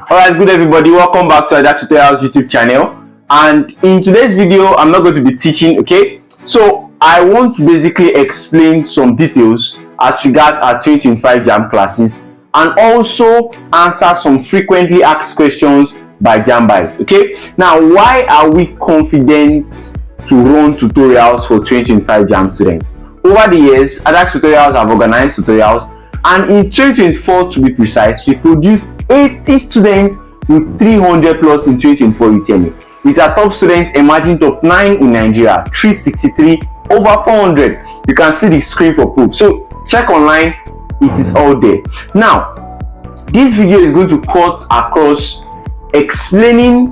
Alright, good everybody, welcome back to Ajaks Tutorials YouTube channel. And in today's video, I'm not going to be teaching, okay? So I want to basically explain some details as regards our 2025 JAMB classes and also answer some frequently asked questions by JAMBites, okay? Now, why are we confident to run tutorials for 2025 JAMB students? Over the years, Ajaks Tutorials have organized tutorials, and in 2024 to be precise, we produced 80 students with 300 plus in 2024 UTME, with our top students emerging top 9 in Nigeria, 363 over 400. You can see the screen for proof, so check online, it is all there. Now, this video is going to cut across explaining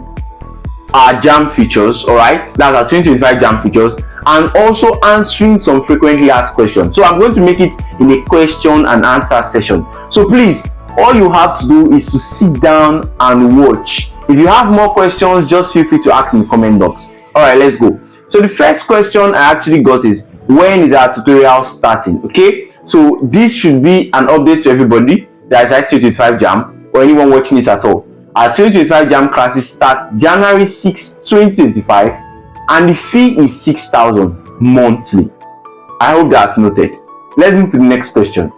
our JAMB features, all right, that's our 2025 JAMB features, and also answering some frequently asked questions. So I'm going to make it in a question and answer session, so please, all you have to do is to sit down and watch. If you have more questions, just feel free to ask in the comment box. All right, let's go. So the first question I actually got is, when is our tutorial starting? Okay, so this should be an update to everybody that is at 2025 JAMB or anyone watching this at all. Our 2025 JAMB classes start January 6, 2025, and the fee is 6,000 monthly. I hope that's noted. Let's move to the next question.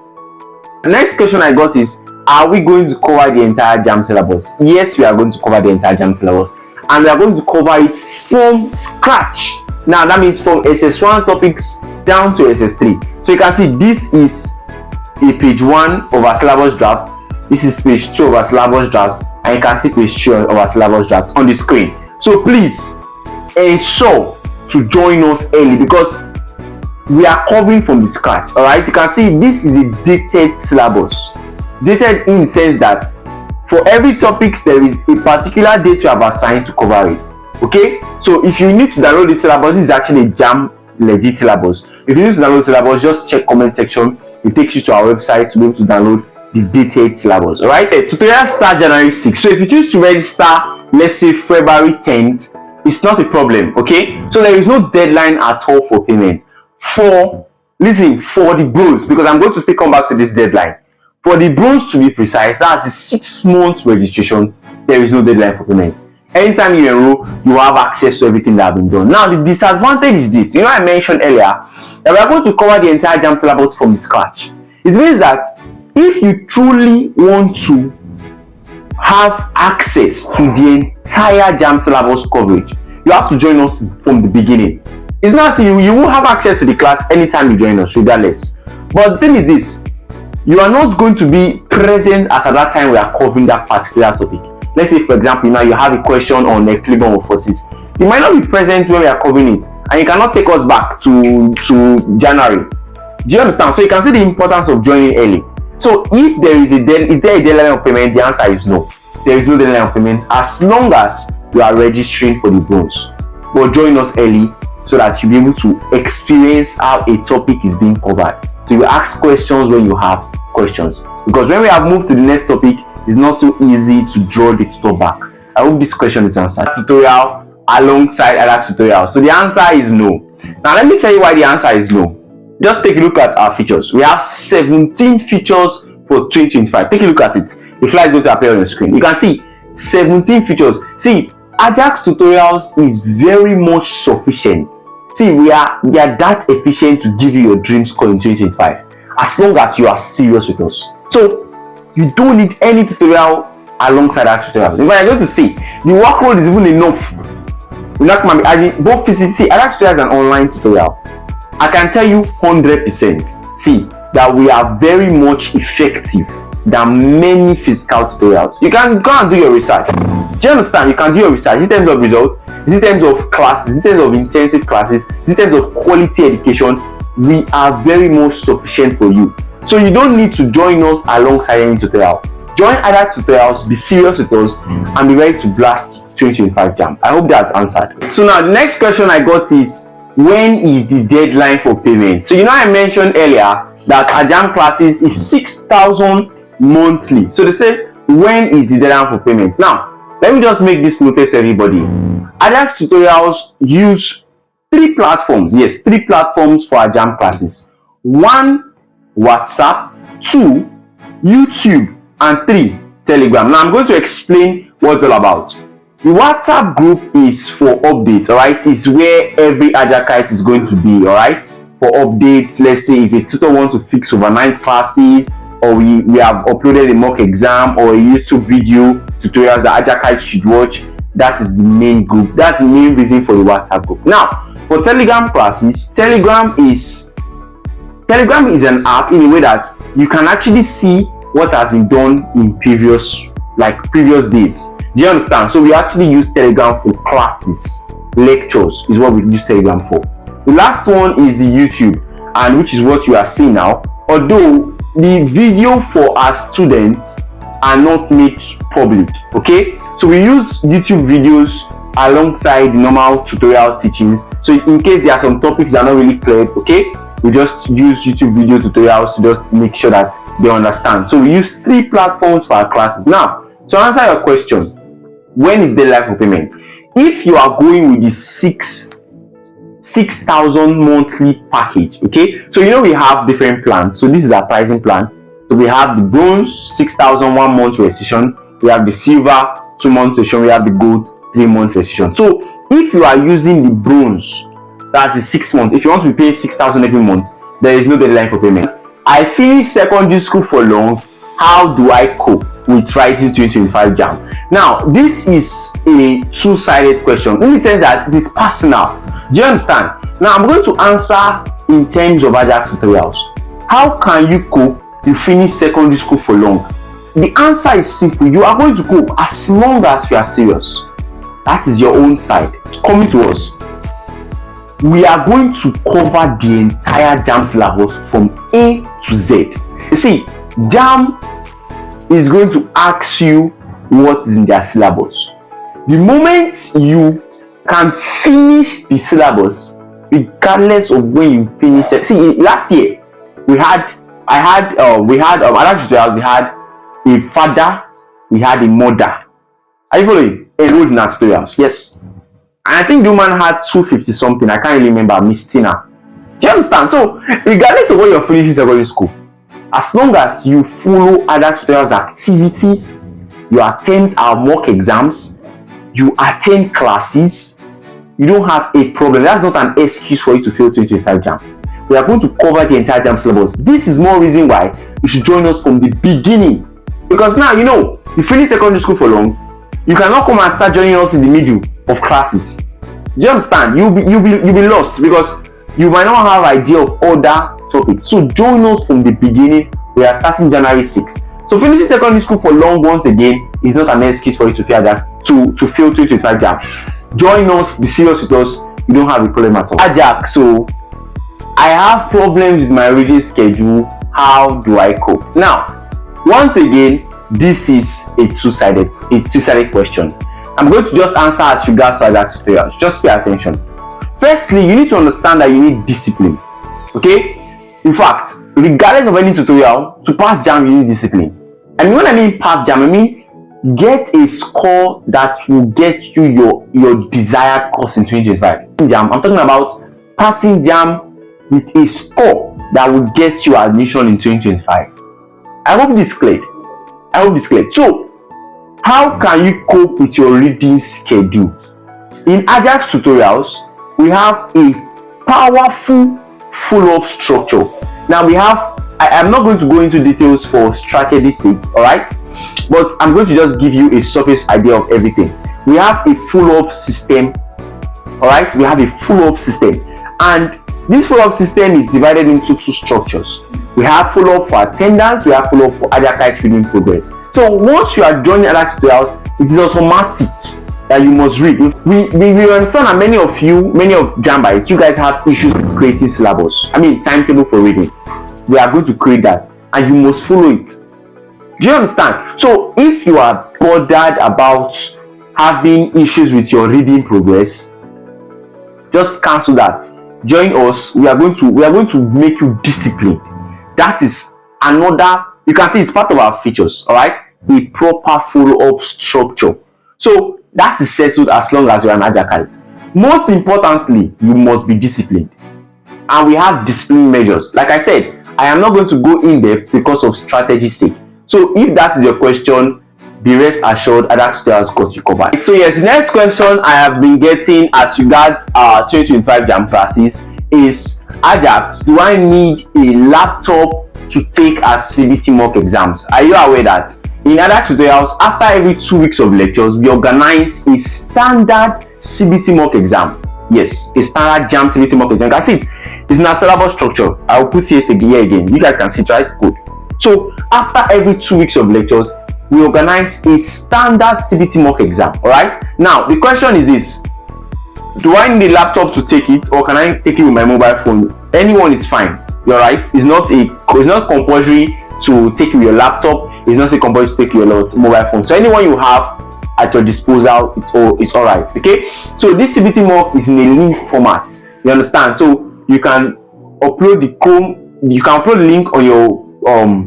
The next question I got is, are we going to cover the entire JAMB syllabus? Yes, we are going to cover the entire JAMB syllabus, and we are going to cover it from scratch. Now that means from SS1 topics down to SS3. So you can see this is a page 1 of our syllabus draft, this is page 2 of our syllabus draft, and you can see page 2 of our syllabus draft on the screen. So please ensure to join us early because we are covering from the scratch. All right, you can see this is a dated syllabus. Dated in the sense that for every topic there is a particular date you have assigned to cover it. Okay, so if you need to download the syllabus, this is actually a JAMB legit syllabus. If you need to download the syllabus, just check comment section, it takes you to our website to be able to download the dated syllabus. All right, the tutorial starts January 6th, so if you choose to register, let's say February 10th, it's not a problem. Okay, so there is no deadline at all for payment. For the bronze, because I'm going to still come back to this deadline. For the bronze to be precise, that's a 6 months registration. There is no deadline for payment. Anytime you enroll, you have access to everything that has been done. Now the disadvantage is this. You know, I mentioned earlier that we are going to cover the entire JAMB syllabus from scratch. It means that if you truly want to have access to the entire JAMB syllabus coverage, you have to join us from the beginning. It's not saying you will have access to the class anytime you join us, regardless. But the thing is this, you are not going to be present as at that time we are covering that particular topic. Let's say, for example, now you have a question on equilibrium of forces. You might not be present when we are covering it, and you cannot take us back to January. Do you understand? So you can see the importance of joining early. So if there is is there a deadline of payment? The answer is no. There is no deadline of payment as long as you are registering for the bronze. But join us early so that you'll be able to experience how a topic is being covered. So you ask questions when you have questions, because when we have moved to the next topic, it's not so easy to draw the tutor back. I hope this question is answered. Tutorial alongside Ajaks Tutorials. So the answer is no. Now let me tell you why the answer is no. Just take a look at our features. We have 17 features for 2025. Take a look at it. The flyer is going to appear on your screen. You can see 17 features. See, Ajaks Tutorials is very much sufficient. See, we are that efficient to give you your dream score in 2025 as long as you are serious with us. So you don't need any tutorial alongside Ajaks Tutorials. If I'm going to say the workload is even enough, we're not going to be both physics. See, Ajaks Tutorials is an online tutorial. I can tell you 100%. See that we are very much effective than many physical tutorials. You can go and do your research. Do you understand? You can do your research in terms of results, in terms of classes, in terms of intensive classes, in terms of quality education. We are very much sufficient for you. So you don't need to join us alongside any tutorial. Join Ajaks Tutorials, be serious with us, and be ready to blast 2025 JAMB. I hope that's answered. So now the next question I got is, when is the deadline for payment? So you know, I mentioned earlier that our JAMB classes is 6,000 monthly. So they said, when is the deadline for payment? Now let me just make this noted to everybody. Ajaks Tutorials use 3 platforms. Yes, 3 platforms for our JAMB classes. 1, WhatsApp. 2, YouTube. And 3, Telegram. Now I'm going to explain what it's all about. The WhatsApp group is for updates, all right? It's where every Ajakite is going to be, all right? For updates, let's say if a tutor wants to fix overnight classes, or we have uploaded a mock exam or a YouTube video tutorials that Ajakites should watch, that is the main group. That's the main reason for the WhatsApp group. Now, for Telegram classes, Telegram is an app in a way that you can actually see what has been done in previous days. Do you understand? So we actually use Telegram for classes, lectures is what we use Telegram for. The last one is the YouTube, and which is what you are seeing now. Although the video for our students are not made public, okay? So we use YouTube videos alongside normal tutorial teachings. So in case there are some topics that are not really clear, okay, we just use YouTube video tutorials to just make sure that they understand. So we use 3 platforms for our classes. Now, to answer your question, when is the live payment? If you are going with the 6,000 monthly package, okay, so we have different plans. So this is our pricing plan. So we have the bronze 6,000 1 month registration, we have the silver 2 month registration, we have the gold 3 month registration. So if you are using the bronze, that's the 6 months. If you want to be paying 6,000 every month, there is no deadline for payment. I finished secondary school for long. How do I cope with writing 2025 JAMB? Now, this is a two-sided question in the sense that it is personal. Do you understand? Now, I'm going to answer in terms of Ajaks Tutorials. How can you cope? You finish secondary school for long. The answer is simple. You are going to cope as long as you are serious. That is your own side. Coming to us, we are going to cover the entire JAMB syllabus from A to Z. You see, JAMB is going to ask you what is in their syllabus. The moment you can finish the syllabus, regardless of when you finish it. See, last year we had Ajaks Tutorials, we had a father, we had a mother. Are you following? Enrolled in tutorials, yes. And I think the woman had 250 something. I can't really remember, Miss Tina. Do you understand? So, regardless of when you're finishing secondary school, as long as you follow Ajaks Tutorials activities, you attend our mock exams, you attend classes, you don't have a problem. That's not an excuse for you to fail 2025 JAMB. We are going to cover the entire JAMB syllabus. This is more reason why you should join us from the beginning. Because now, you finish secondary school for long, you cannot come and start joining us in the middle of classes. Do you understand? You'll be lost because you might not have idea of other topics. So join us from the beginning. We are starting January 6th. So finishing secondary school for long, once again, is not an excuse for you to fail to fail 2025 JAMB. Join us, be serious with us. You don't have a problem at all. Ajak, so I have problems with my reading schedule. How do I cope? Now, once again, this is a two-sided question. I'm going to just answer as regards to Ajaks Tutorials. Just pay attention. Firstly, you need to understand that you need discipline. Okay? In fact, regardless of any tutorial, to pass JAMB, you need discipline. And when I mean pass JAMB, I mean get a score that will get you your desired course in 2025. JAMB, I'm talking about passing JAMB with a score that will get you admission in 2025. I hope this is clear. So, how can you cope with your reading schedule? In Ajaks Tutorials, we have a powerful follow-up structure. Now I am not going to go into details for strategy's sake, alright? But I'm going to just give you a surface idea of everything. We have a follow-up system, alright? We have a follow-up system. And this follow-up system is divided into 2 structures. We have follow-up for attendance, we have follow-up for Ajakite reading progress. So once you are joining Ajaks Tutorials, it is automatic that you must read. We understand that many of JAMBites, you guys have issues with creating syllabus. Timetable for reading. We are going to create that and you must follow it. Do you understand? So if you are bothered about having issues with your reading progress, just cancel that. Join us. We are going to make you disciplined. That is another, you can see it's part of our features, all right? A proper follow-up structure. So that is settled as long as you're an Ajakite. Most importantly, you must be disciplined. And we have discipline measures. Like I said, I am not going to go in depth because of strategy's sake. So if that is your question, be rest assured Ajaks Tutorials got you covered. So yes, the next question I have been getting as regards our 2025 JAMB classes is, Ajaks, do I need a laptop to take our CBT mock exams? Are you aware that in Ajaks Tutorials, after every 2 weeks of lectures, we organize a standard CBT mock exam? Yes, a standard JAMB CBT mock exam. That's it. It's in our syllabus structure. I will put it here again. You guys can see it, right? Good. So after every 2 weeks of lectures, we organize a standard CBT mock exam. All right. Now the question is this: do I need a laptop to take it, or can I take it with my mobile phone? Anyone is fine. You're right. It's not compulsory to take it with your laptop. It's not compulsory to take your mobile phone. So anyone you have at your disposal, it's all right. Okay. So this CBT mock is in a link format. You understand? So you can upload the link on your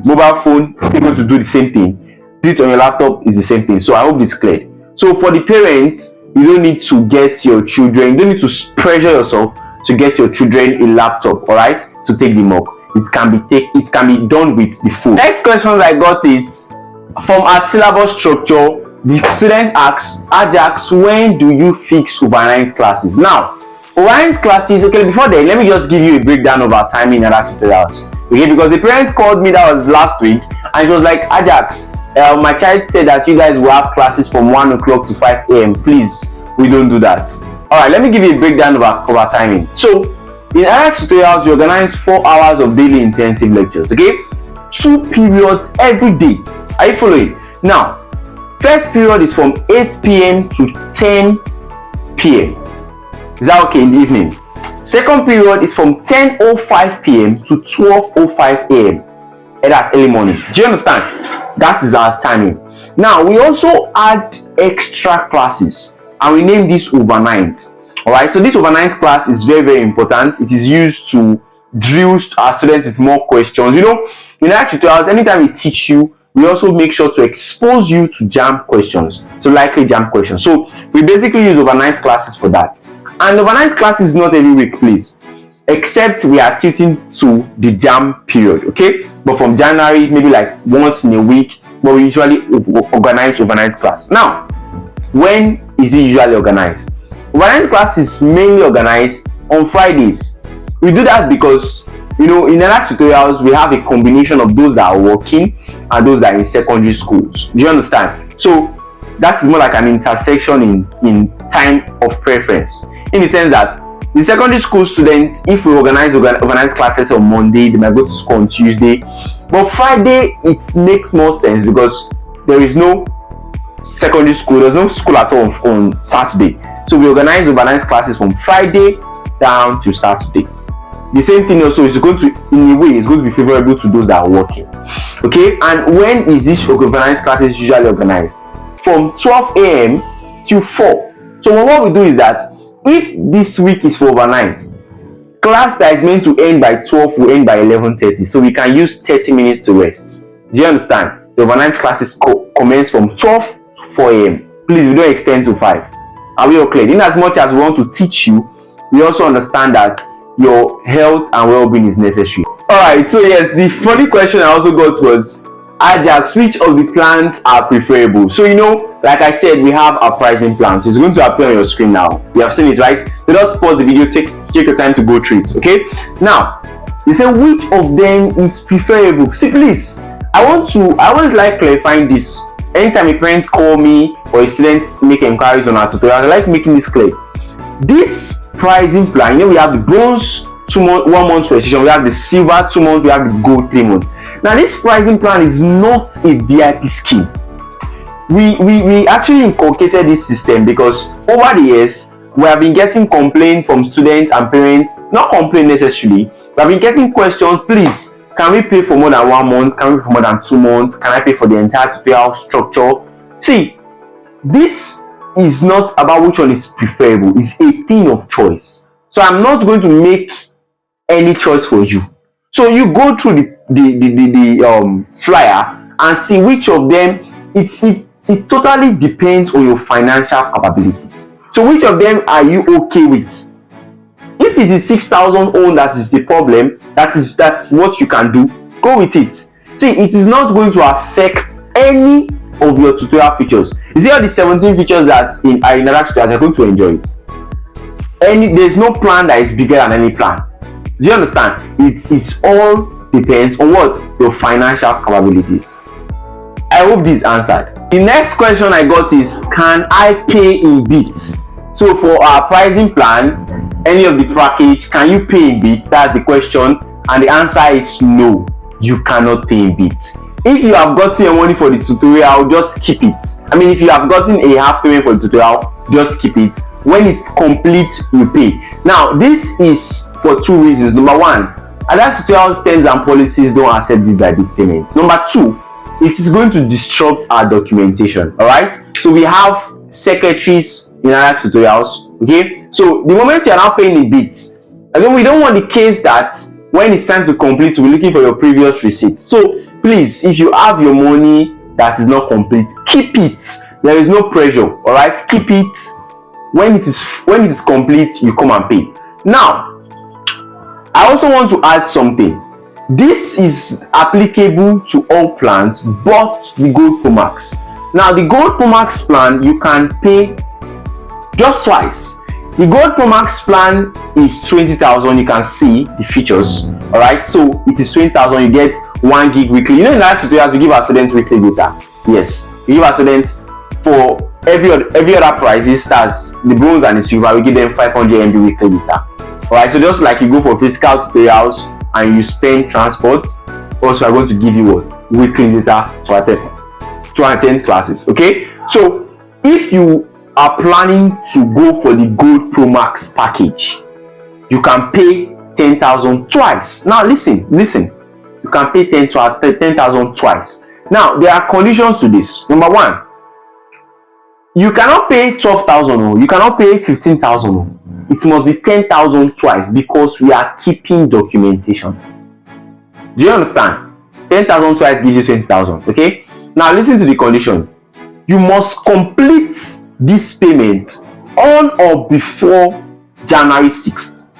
mobile phone. It's able to do the same thing. Do it on your laptop is the same thing. So I hope this is clear. So for the parents, you don't need to get your children, you don't need to pressure yourself to get your children a laptop, all right, to take the mock. It can be done with the phone. Next question I got is from our syllabus structure. The student asks, Ajaks, when do you fix overnight classes? Now, overnight classes, okay, before then, let me just give you a breakdown of our timing in Ajaks Tutorials. Okay, because the parent called me, that was last week, and she was like, Ajaks, my child said that you guys will have classes from 1 o'clock to 5 a.m. Please, we don't do that. All right, let me give you a breakdown of our timing. So, in Ajaks Tutorials, we organize 4 hours of daily intensive lectures, okay? 2 periods every day. Are you following? Now, first period is from 8 p.m. to 10 p.m. Is that okay in the evening? Second period is from 10:05 p.m. to 12:05 a.m. And that's early morning. Do you understand? That is our timing. Now, we also add extra classes and we name this overnight. All right, so this overnight class is very, very important. It is used to drill our students with more questions. You know, in Ajaks Tutorials, anytime we teach you, we also make sure to expose you to JAMB questions, so likely JAMB questions. So we basically use overnight classes for that. And overnight classes is not every week, please, except we are teaching to the JAMB period, okay? But from January, maybe like once in a week, but we usually organize overnight class. Now, when is it usually organized? Overnight class is mainly organized on Fridays. We do that because, you know, in Ajaks Tutorials, we have a combination of those that are working and those that are in secondary schools. Do you understand? So that is more like an intersection in time of preference, in the sense that the secondary school students, if we organize overnight classes on Monday, they might go to school on Tuesday. But Friday, it makes more sense because there is no secondary school, there's no school at all on Saturday. So we organize overnight classes from Friday down to Saturday. The same thing also is going to, in a way, it's going to be favorable to those that are working. Okay, and when is this overnight classes usually organized? From 12 a.m. to 4. So what we do is that if this week is for overnight, class that is meant to end by 12 will end by 11:30. So we can use 30 minutes to rest. Do you understand? The overnight classes commence from 12 to 4 a.m. Please, we don't extend to 5. Are we all clear? In as much as we want to teach you, we also understand that your health and well-being is necessary. All right, so yes, the funny question I also got was, Ajaks, which of the plans are preferable? So, you know, like I said, we have our pricing plans. It's going to appear on your screen now. You have seen it, right? So just pause the video, take your time to go through it, okay? Now, they say which of them is preferable. See, please, I always like clarifying this. Anytime a parent call me or a student make inquiries on our tutorial, I like making this clear. This pricing plan, you know, we have the bronze 1 month registration, we have the silver 2 months, we have the gold 3 months. Now, this pricing plan is not a VIP scheme. We actually inculcated this system because over the years we have been getting complaints from students and parents, not complaints necessarily, we have been getting questions. Please, can we pay for more than 1 month? Can we pay for more than 2 months? Can I pay for the entire tutorial structure? See, this is not about which one is preferable. It's a thing of choice. So I'm not going to make any choice for you. So you go through the flyer and see which of them. It totally depends on your financial capabilities. So which of them are you okay with? If it's the 6,000 own that is the problem, that's what you can do, go with it. See, it is not going to affect any of your tutorial features. You see all the 17 features that in Ajaks Tutorials, you're going to enjoy it. There's no plan that is bigger than any plan. Do you understand? It is all depends on what? Your financial capabilities. I hope this is answered. The next question I got is, can I pay in bits? So for our pricing plan, any of the package, can you pay in bits? That's the question, and the answer is no, you cannot pay in bits. If you have gotten your money for the tutorial, just keep it. I mean, if you have gotten a half payment for the tutorial, just keep it. When it's complete, you pay. Now, this is for two reasons. Number one, Ajaks Tutorials terms and policies don't accept this by bit payments. Number two, it is going to disrupt our documentation. All right, so we have secretaries in Ajaks Tutorials. Okay, so the moment you are now paying in bits, again, we don't want the case that when it's time to complete, we're looking for your previous receipt. So please, if you have your money that is not complete, keep it. There is no pressure. All right, keep it. When it is complete, you come and pay. Now, I also want to add something. This is applicable to all plans but the Gold Promax. Now, the Gold Promax plan, you can pay just twice. The Gold Promax plan is 20,000. You can see the features. All right, so it is 20,000. You get 1 gig weekly. You know, in Ajaks Tutorials, we give our students weekly data. Yes, we give our students for every other prices, that's the bronze and the silver, we give them 500 MB weekly data. All right, so just like you go for physical tutorials and you spend transport, also I'm going to give you what? Weekly data to attend classes. Okay, so if you are planning to go for the Gold Promax package, you can pay 10,000 twice. Now listen, you can pay 10,000 twice. Now there are conditions to this. Number one, you cannot pay 12,000 or you cannot pay 15,000. It must be 10,000 twice because we are keeping documentation. Do you understand? 10,000 twice gives you 20,000. Okay, now listen to the condition. You must complete this payment on or before January 6th.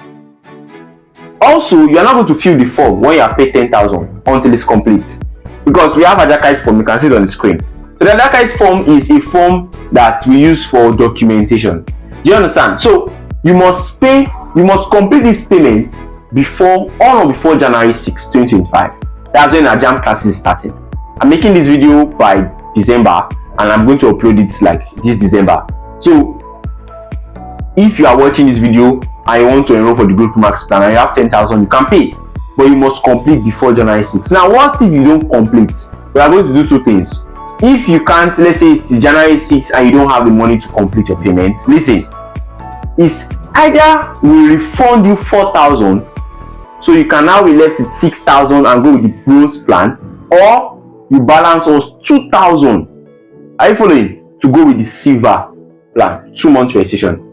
Also, you are not going to fill the form when you have paid 10,000 until it's complete, because we have Ajaks form. You can see it on the screen. So the Ajaks form is a form that we use for documentation. Do you understand? So you must complete this payment on or before January 6, 2025. That's when our JAMB class is starting. I'm making this video by December and I'm going to upload it like this December. So if you are watching this video and you want to enroll for the Gold Promax plan and you have 10,000, you can pay, but you must complete before January 6. Now, what if you don't complete? We are going to do two things. If you can't, let's say it's January 6 and you don't have the money to complete your payment, listen, it's either we refund you 4,000, so you can now be left with 6,000 and go with the bronze plan, or you balance us 2,000. Are you following? To go with the silver plan, 2 months registration.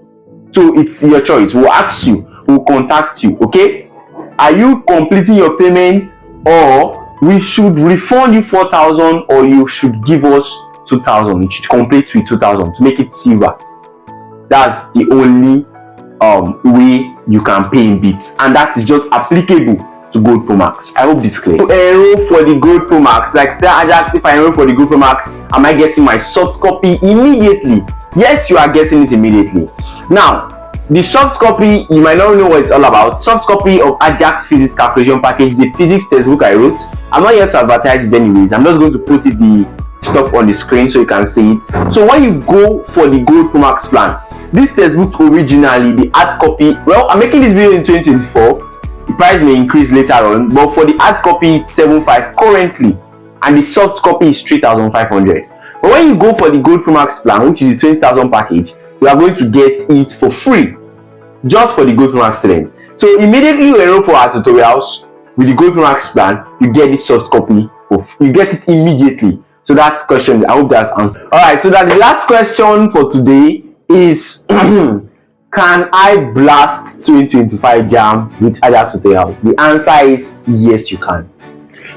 So it's your choice. We'll ask you, we'll contact you. Okay, are you completing your payment, or we should refund you 4,000, or you should give us 2,000? You should complete with 2,000 to make it silver. That's the only way you can pay in bits, and that is just applicable to Gold Promax. I hope this is clear. To enroll for the Gold Promax, like say Ajaks, if I enroll for the Gold Promax, am I getting my soft copy immediately? Yes, you are getting it immediately. Now, the soft copy, you might not know what it's all about. Soft copy of Ajaks physics calculation package is a physics textbook I wrote. I'm not here to advertise it anyways. I'm just going to put the stuff on the screen so you can see it. So when you go for the Gold Promax plan, this textbook originally, the hard copy, well, I'm making this video in 2024. The price may increase later on, but for the hard copy, it's 7,500 currently, and the soft copy is 3,500. But when you go for the Gold Promax plan, which is the 20,000 package, you are going to get it for free, just for the Gold Promax students. So immediately you enroll for our tutorials with the Gold Promax plan, you get this soft copy, you get it immediately. So that question, I hope that's answered. All right, so that the last question for today is can I blast 2025 JAMB with Ajaks Tutorials? The answer is yes, you can.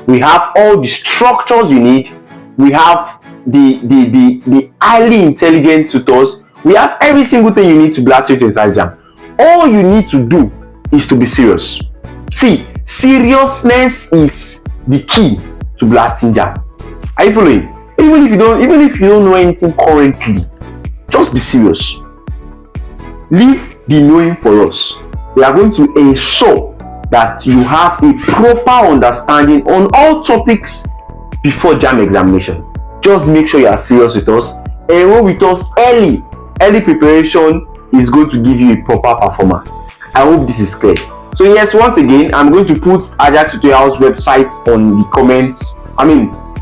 We have all the structures you need. We have the highly intelligent tutors. We have every single thing you need to blast 2025 JAMB. All you need to do is to be serious. See, seriousness is the key to blasting JAMB. Are you following? Even if you don't know anything currently, just be serious. Leave the knowing for us. We are going to ensure that you have a proper understanding on all topics before JAMB examination. Just make sure you are serious with us. Enroll with us early. Early preparation is going to give you a proper performance. I hope this is clear. So yes, once again, I'm going to put Ajaks Tutorials website on the comments,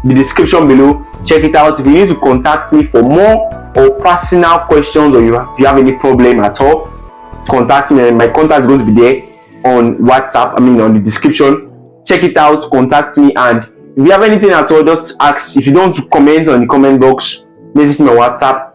the description below. Check it out. If you need to contact me for more or personal questions, or if you have any problem at all, contact me. My contact is going to be there on WhatsApp, on the description. Check it out, contact me, and if you have anything at all, just ask. If you don't want to comment on the comment box, message me on WhatsApp.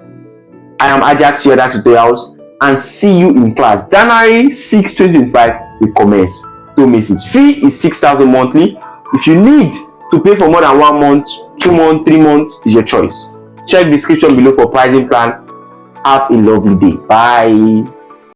I am Ajaks Tutorials, and see you in class. January 6, 2025 will commence. Don't miss it. Fee is 6,000 monthly. If you need to pay for more than 1 month, 2 months, 3 months, is your choice. Check description below for pricing plan. Have a lovely day. Bye.